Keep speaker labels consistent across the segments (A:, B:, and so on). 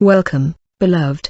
A: Welcome, beloved.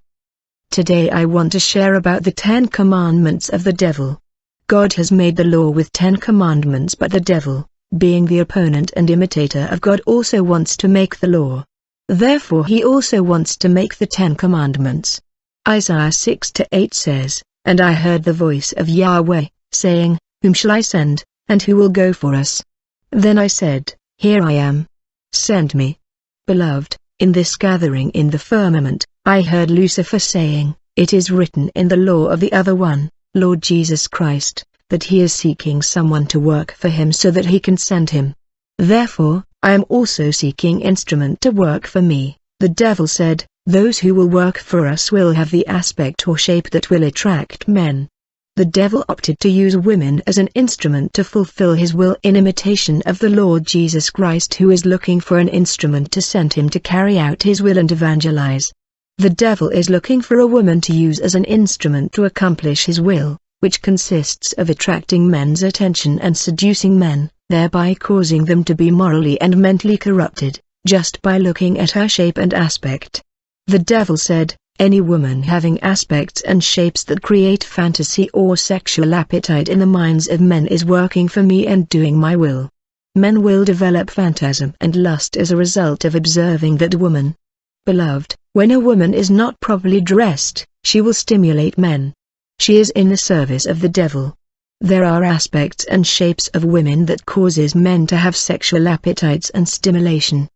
A: Today I want to share about the 10 commandments of the devil. God has made the law with 10 commandments, but the devil, being the opponent and imitator of God, also wants to make the law. Therefore he also wants to make the 10 commandments. Isaiah 6-8 says, "And I heard the voice of Yahweh, saying, Whom shall I send, and who will go for us? Then I said, Here I am. Send me." Beloved, in this gathering in the firmament, I heard Lucifer saying, "It is written in the law of the other one, Lord Jesus Christ, that he is seeking someone to work for him so that he can send him. Therefore, I am also seeking instrument to work for me." The devil said, "Those who will work for us will have the aspect or shape that will attract men." The devil opted to use women as an instrument to fulfill his will in imitation of the Lord Jesus Christ, who is looking for an instrument to send him to carry out his will and evangelize. The devil is looking for a woman to use as an instrument to accomplish his will, which consists of attracting men's attention and seducing men, thereby causing them to be morally and mentally corrupted, just by looking at her shape and aspect. The devil said, "Any woman having aspects and shapes that create fantasy or sexual appetite in the minds of men is working for me and doing my will." Men will develop phantasm and lust as a result of observing that woman. Beloved, when a woman is not properly dressed, she will stimulate men. She is in the service of the devil. There are aspects and shapes of women that causes men to have sexual appetites and stimulation.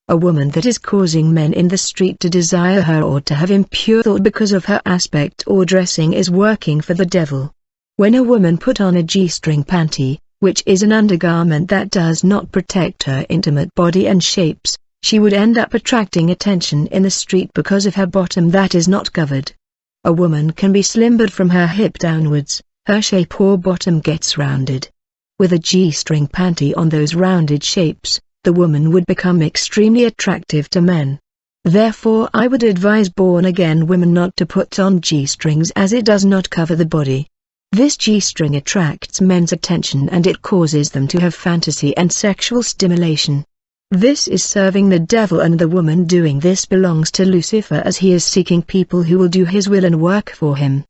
A: A woman that is causing men in the street to desire her or to have impure thought because of her aspect or dressing is working for the devil. When a woman put on a G-string panty, which is an undergarment that does not protect her intimate body and shapes, she would end up attracting attention in the street because of her bottom that is not covered. A woman can be slim, but from her hip downwards, her shape or bottom gets rounded. With a G-string panty on those rounded shapes, the woman would become extremely attractive to men. Therefore I would advise born-again women not to put on G-strings, as it does not cover the body. This G-string attracts men's attention and it causes them to have fantasy and sexual stimulation. This is serving the devil, and the woman doing this belongs to Lucifer, as he is seeking people who will do his will and work for him.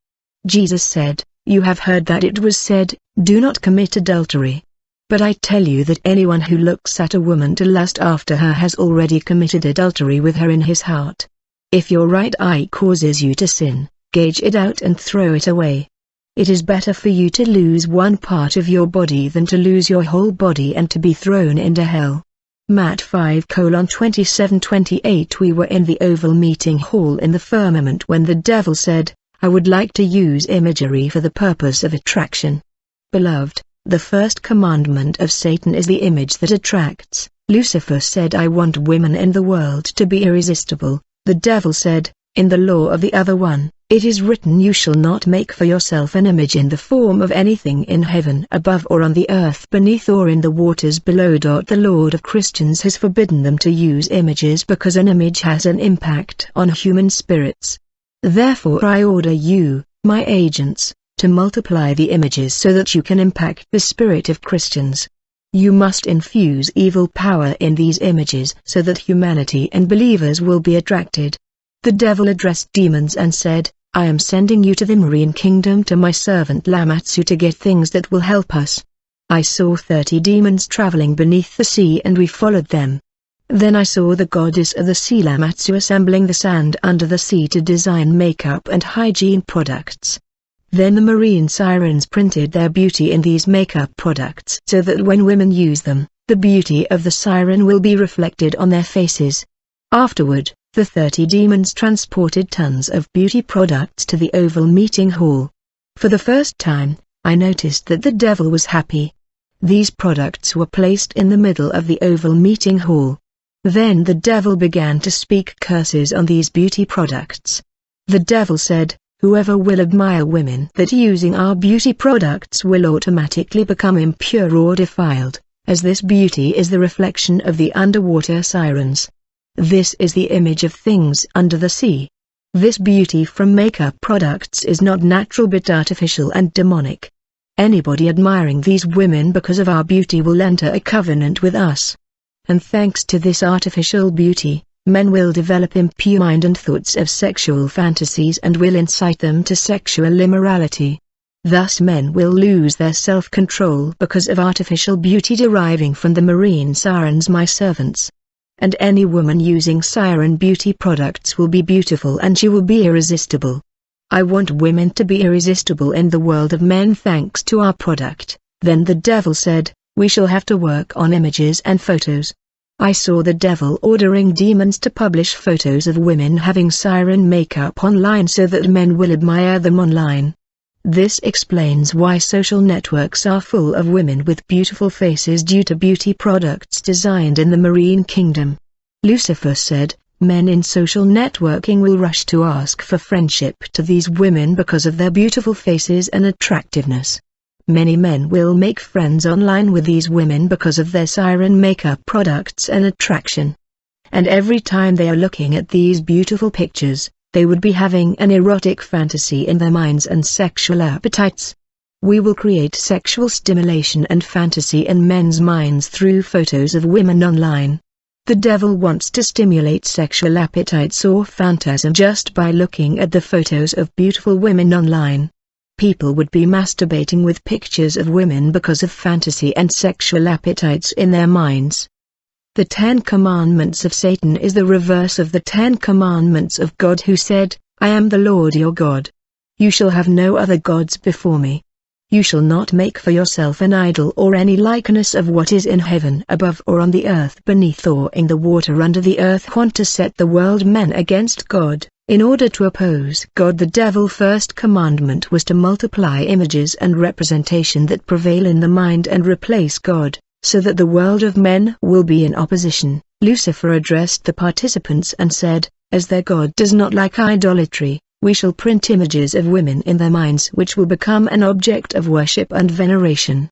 A: Jesus said, "You have heard that it was said, do not commit adultery. But I tell you that anyone who looks at a woman to lust after her has already committed adultery with her in his heart. If your right eye causes you to sin, gouge it out and throw it away. It is better for you to lose one part of your body than to lose your whole body and to be thrown into hell." Matt 5:27-28. We were in the Oval Meeting Hall in the firmament when the devil said, "I would like to use imagery for the purpose of attraction." Beloved, the first commandment of Satan is the image that attracts. Lucifer said, "I want women in the world to be irresistible." The devil said, "In the law of the other one, it is written, you shall not make for yourself an image in the form of anything in heaven above or on the earth beneath or in the waters below." The Lord of Christians has forbidden them to use images because an image has an impact on human spirits. Therefore I order you, my agents, to multiply the images so that you can impact the spirit of Christians. You must infuse evil power in these images so that humanity and believers will be attracted. The devil addressed demons and said, "I am sending you to the marine kingdom, to my servant Lamatsu, to get things that will help us." I saw 30 demons traveling beneath the sea and we followed them. Then I saw the goddess of the sea Lamatsu assembling the sand under the sea to design makeup and hygiene products. Then the marine sirens printed their beauty in these makeup products so that when women use them, the beauty of the siren will be reflected on their faces. Afterward, the 30 demons transported tons of beauty products to the Oval Meeting Hall. For the first time, I noticed that the devil was happy. These products were placed in the middle of the Oval Meeting Hall. Then the devil began to speak curses on these beauty products. The devil said, "Whoever will admire women that using our beauty products will automatically become impure or defiled, as this beauty is the reflection of the underwater sirens. This is the image of things under the sea. This beauty from makeup products is not natural but artificial and demonic. Anybody admiring these women because of our beauty will enter a covenant with us. And thanks to this artificial beauty, men will develop impure mind and thoughts of sexual fantasies and will incite them to sexual immorality. Thus men will lose their self-control because of artificial beauty deriving from the marine sirens, my servants. And any woman using siren beauty products will be beautiful and she will be irresistible. I want women to be irresistible in the world of men thanks to our product. Then the devil said, we shall have to work on images and photos. I saw the devil ordering demons to publish photos of women having siren makeup online so that men will admire them online. This explains why social networks are full of women with beautiful faces due to beauty products designed in the marine kingdom. Lucifer said, men in social networking will rush to ask for friendship to these women because of their beautiful faces and attractiveness. Many men will make friends online with these women because of their siren makeup products and attraction. And every time they are looking at these beautiful pictures, they would be having an erotic fantasy in their minds and sexual appetites. We will create sexual stimulation and fantasy in men's minds through photos of women online. The devil wants to stimulate sexual appetites or phantasm just by looking at the photos of beautiful women online. People would be masturbating with pictures of women because of fantasy and sexual appetites in their minds. The 10 Commandments of Satan is the reverse of the 10 Commandments of God, who said, I am the Lord your God. You shall have no other gods before me. You shall not make for yourself an idol or any likeness of what is in heaven above or on the earth beneath or in the water under the earth. Want to set the world men against God. In order to oppose God, the devil's first commandment was to multiply images and representation that prevail in the mind and replace God, so that the world of men will be in opposition. Lucifer addressed the participants and said, as their God does not like idolatry, we shall print images of women in their minds which will become an object of worship and veneration.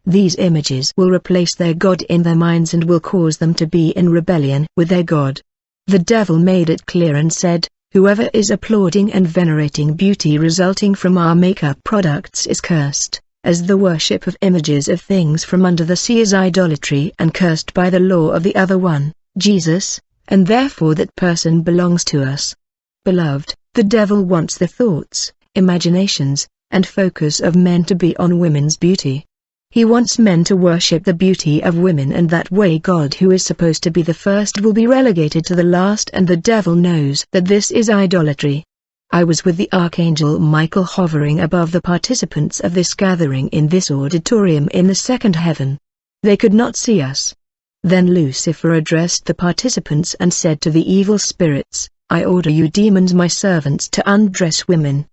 A: These images will replace their God in their minds and will cause them to be in rebellion with their God. The devil made it clear and said, whoever is applauding and venerating beauty resulting from our makeup products is cursed, as the worship of images of things from under the sea is idolatry and cursed by the law of the other one, Jesus, and therefore that person belongs to us. Beloved, the devil wants the thoughts, imaginations, and focus of men to be on women's beauty. He wants men to worship the beauty of women, and that way God, who is supposed to be the first, will be relegated to the last, and the devil knows that this is idolatry. I was with the Archangel Michael hovering above the participants of this gathering in this auditorium in the second heaven. They could not see us. Then Lucifer addressed the participants and said to the evil spirits, I order you demons, my servants, to undress women.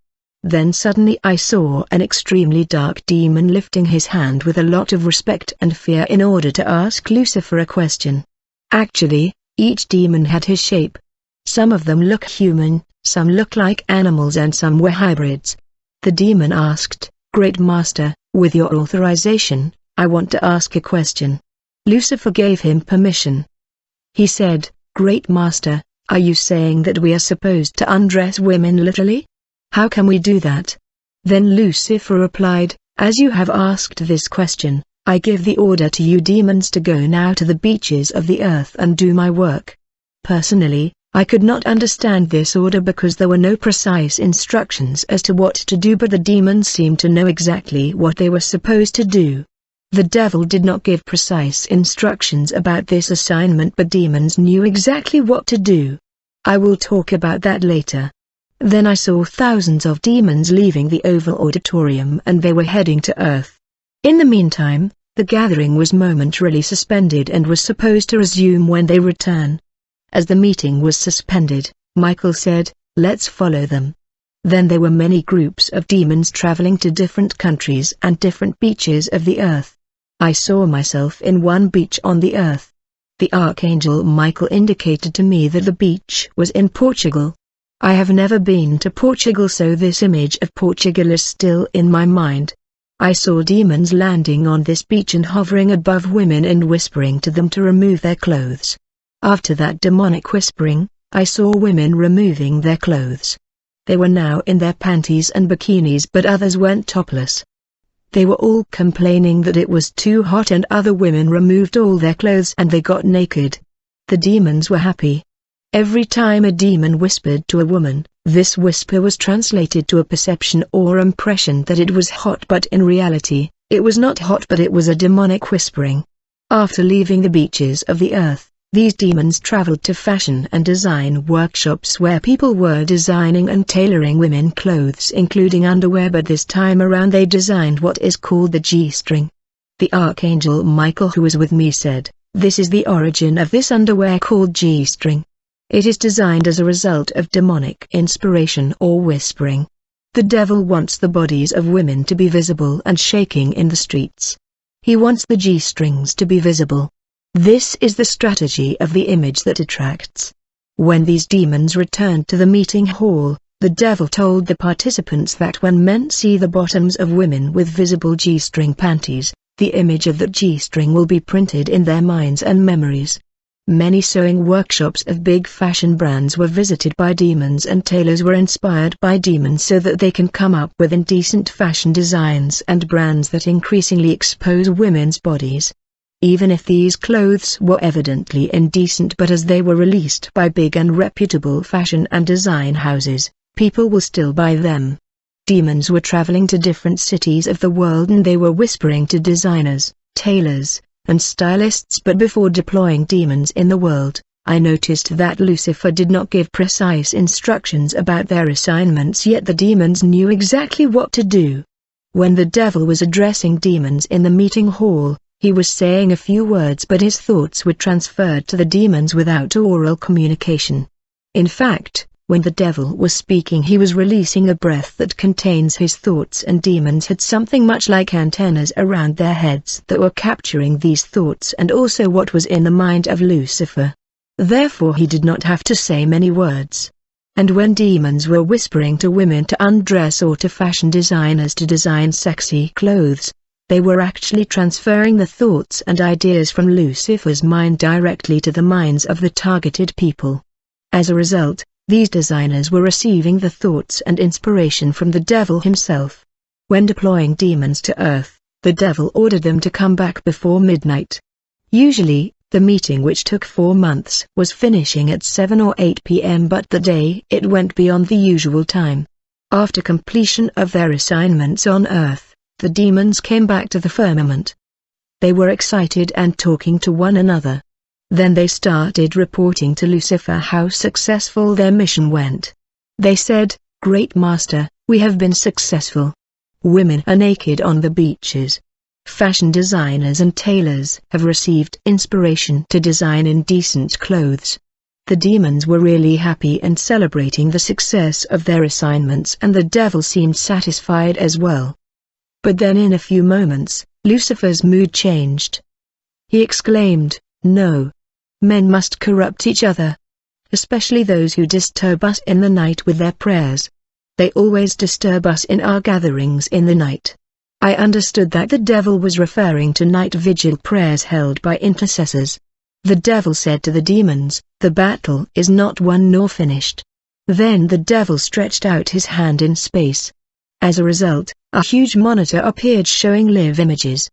A: Then suddenly I saw an extremely dark demon lifting his hand with a lot of respect and fear in order to ask Lucifer a question. Actually, each demon had his shape. Some of them look human, some look like animals, and some were hybrids. The demon asked, Great Master, with your authorization, I want to ask a question. Lucifer gave him permission. He said, Great Master, are you saying that we are supposed to undress women literally? How can we do that? Then Lucifer replied, as you have asked this question, I give the order to you demons to go now to the beaches of the earth and do my work. Personally, I could not understand this order because there were no precise instructions as to what to do, but the demons seemed to know exactly what they were supposed to do. The devil did not give precise instructions about this assignment, but demons knew exactly what to do. I will talk about that later. Then I saw thousands of demons leaving the oval auditorium and they were heading to Earth. In the meantime, the gathering was momentarily suspended and was supposed to resume when they return. As the meeting was suspended, Michael said, let's follow them. Then there were many groups of demons traveling to different countries and different beaches of the Earth. I saw myself in one beach on the Earth. The Archangel Michael indicated to me that the beach was in Portugal. I have never been to Portugal, so this image of Portugal is still in my mind. I saw demons landing on this beach and hovering above women and whispering to them to remove their clothes. After that demonic whispering, I saw women removing their clothes. They were now in their panties and bikinis, but others went topless. They were all complaining that it was too hot, and other women removed all their clothes and they got naked. The demons were happy. Every time a demon whispered to a woman, this whisper was translated to a perception or impression that it was hot, but in reality, it was not hot, but it was a demonic whispering. After leaving the beaches of the earth, these demons traveled to fashion and design workshops where people were designing and tailoring women clothes including underwear, but this time around they designed what is called the G-string. The Archangel Michael, who was with me, said, "This is the origin of this underwear called G-string. It is designed as a result of demonic inspiration or whispering. The devil wants the bodies of women to be visible and shaking in the streets. He wants the G-strings to be visible. This is the strategy of the image that attracts." When these demons returned to the meeting hall, the devil told the participants that when men see the bottoms of women with visible G-string panties, the image of that G-string will be printed in their minds and memories. Many sewing workshops of big fashion brands were visited by demons, and tailors were inspired by demons so that they can come up with indecent fashion designs and brands that increasingly expose women's bodies. Even if these clothes were evidently indecent, but as they were released by big and reputable fashion and design houses, people will still buy them. Demons were traveling to different cities of the world and they were whispering to designers, tailors, and stylists. But before deploying demons in the world, I noticed that Lucifer did not give precise instructions about their assignments, yet the demons knew exactly what to do. When the devil was addressing demons in the meeting hall, he was saying a few words, but his thoughts were transferred to the demons without oral communication. In fact, when the devil was speaking, he was releasing a breath that contains his thoughts, and demons had something much like antennas around their heads that were capturing these thoughts and also what was in the mind of Lucifer. Therefore he did not have to say many words. And when demons were whispering to women to undress or to fashion designers to design sexy clothes, they were actually transferring the thoughts and ideas from Lucifer's mind directly to the minds of the targeted people. As a result, these designers were receiving the thoughts and inspiration from the devil himself. When deploying demons to Earth, the devil ordered them to come back before midnight. Usually, the meeting, which took 4 months, was finishing at 7 or 8 p.m., but the day it went beyond the usual time. After completion of their assignments on Earth, the demons came back to the firmament. They were excited and talking to one another. Then they started reporting to Lucifer how successful their mission went. They said, "Great Master, we have been successful. Women are naked on the beaches. Fashion designers and tailors have received inspiration to design indecent clothes." The demons were really happy and celebrating the success of their assignments, and the devil seemed satisfied as well. But then in a few moments, Lucifer's mood changed. He exclaimed, "No. Men must corrupt each other. Especially those who disturb us in the night with their prayers. They always disturb us in our gatherings in the night." I understood that the devil was referring to night vigil prayers held by intercessors. The devil said to the demons, "The battle is not won nor finished." Then the devil stretched out his hand in space. As a result, a huge monitor appeared showing live images.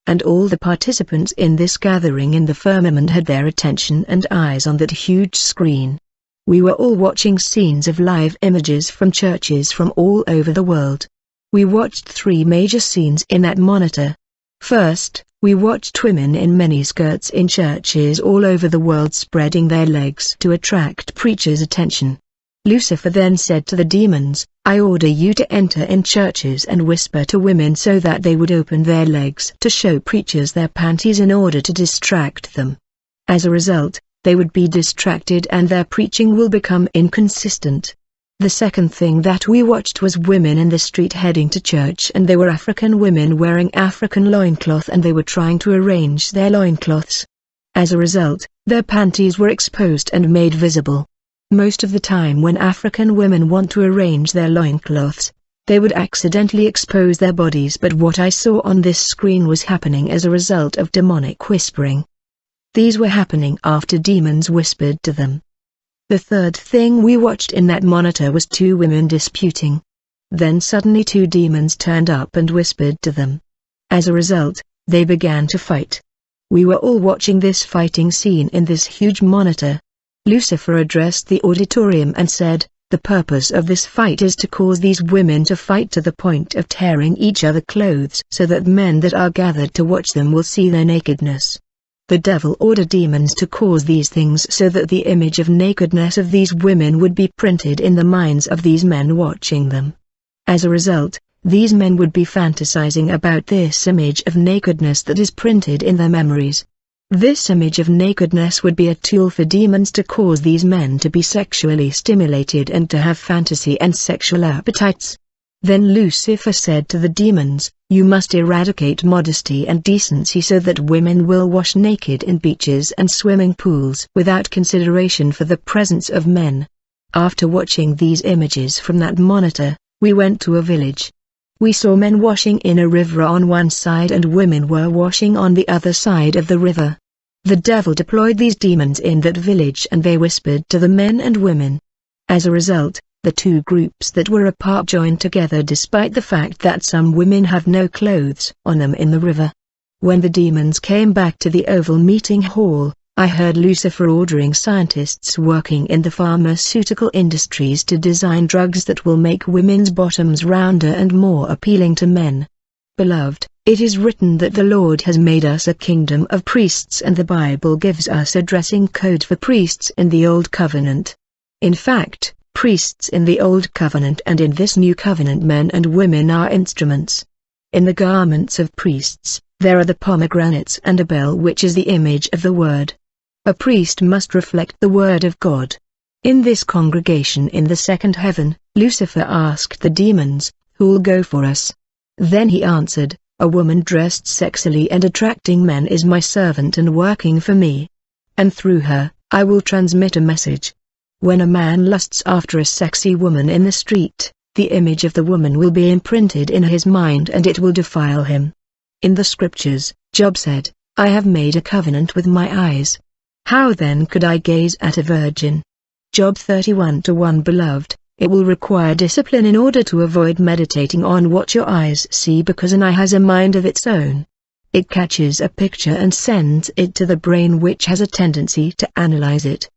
A: And all the participants in this gathering in the firmament had their attention and eyes on that huge screen. We were all watching scenes of live images from churches from all over the world. We watched 3 major scenes in that monitor. First, we watched women in miniskirts in churches all over the world spreading their legs to attract preachers' attention. Lucifer then said to the demons, "I order you to enter in churches and whisper to women so that they would open their legs to show preachers their panties in order to distract them. As a result, they would be distracted and their preaching will become inconsistent." The second thing that we watched was women in the street heading to church, and they were African women wearing African loincloth, and they were trying to arrange their loincloths. As a result, their panties were exposed and made visible. Most of the time when African women want to arrange their loincloths, they would accidentally expose their bodies, but what I saw on this screen was happening as a result of demonic whispering. These were happening after demons whispered to them. The third thing we watched in that monitor was 2 women disputing. Then suddenly 2 demons turned up and whispered to them. As a result, they began to fight. We were all watching this fighting scene in this huge monitor. Lucifer addressed the auditorium and said, "The purpose of this fight is to cause these women to fight to the point of tearing each other clothes so that men that are gathered to watch them will see their nakedness." The devil ordered demons to cause these things so that the image of nakedness of these women would be printed in the minds of these men watching them. As a result, these men would be fantasizing about this image of nakedness that is printed in their memories. This image of nakedness would be a tool for demons to cause these men to be sexually stimulated and to have fantasy and sexual appetites. Then Lucifer said to the demons, "You must eradicate modesty and decency so that women will wash naked in beaches and swimming pools without consideration for the presence of men." After watching these images from that monitor, we went to a village. We saw men washing in a river on one side and women were washing on the other side of the river. The devil deployed these demons in that village and they whispered to the men and women. As a result, the two groups that were apart joined together despite the fact that some women have no clothes on them in the river. When the demons came back to the Oval Meeting Hall, I heard Lucifer ordering scientists working in the pharmaceutical industries to design drugs that will make women's bottoms rounder and more appealing to men. Beloved, it is written that the Lord has made us a kingdom of priests and the Bible gives us a dressing code for priests in the Old Covenant. In fact, priests in the Old Covenant and in this New Covenant men and women are instruments. In the garments of priests, there are the pomegranates and a bell which is the image of the Word. A priest must reflect the Word of God. In this congregation in the second heaven, Lucifer asked the demons, "Who'll go for us?" Then he answered, "A woman dressed sexily and attracting men is my servant and working for me. And through her, I will transmit a message. When a man lusts after a sexy woman in the street, the image of the woman will be imprinted in his mind and it will defile him." In the scriptures, Job said, "I have made a covenant with my eyes. How then could I gaze at a virgin?" Job 31:1. Beloved, it will require discipline in order to avoid meditating on what your eyes see because an eye has a mind of its own. It catches a picture and sends it to the brain which has a tendency to analyze it.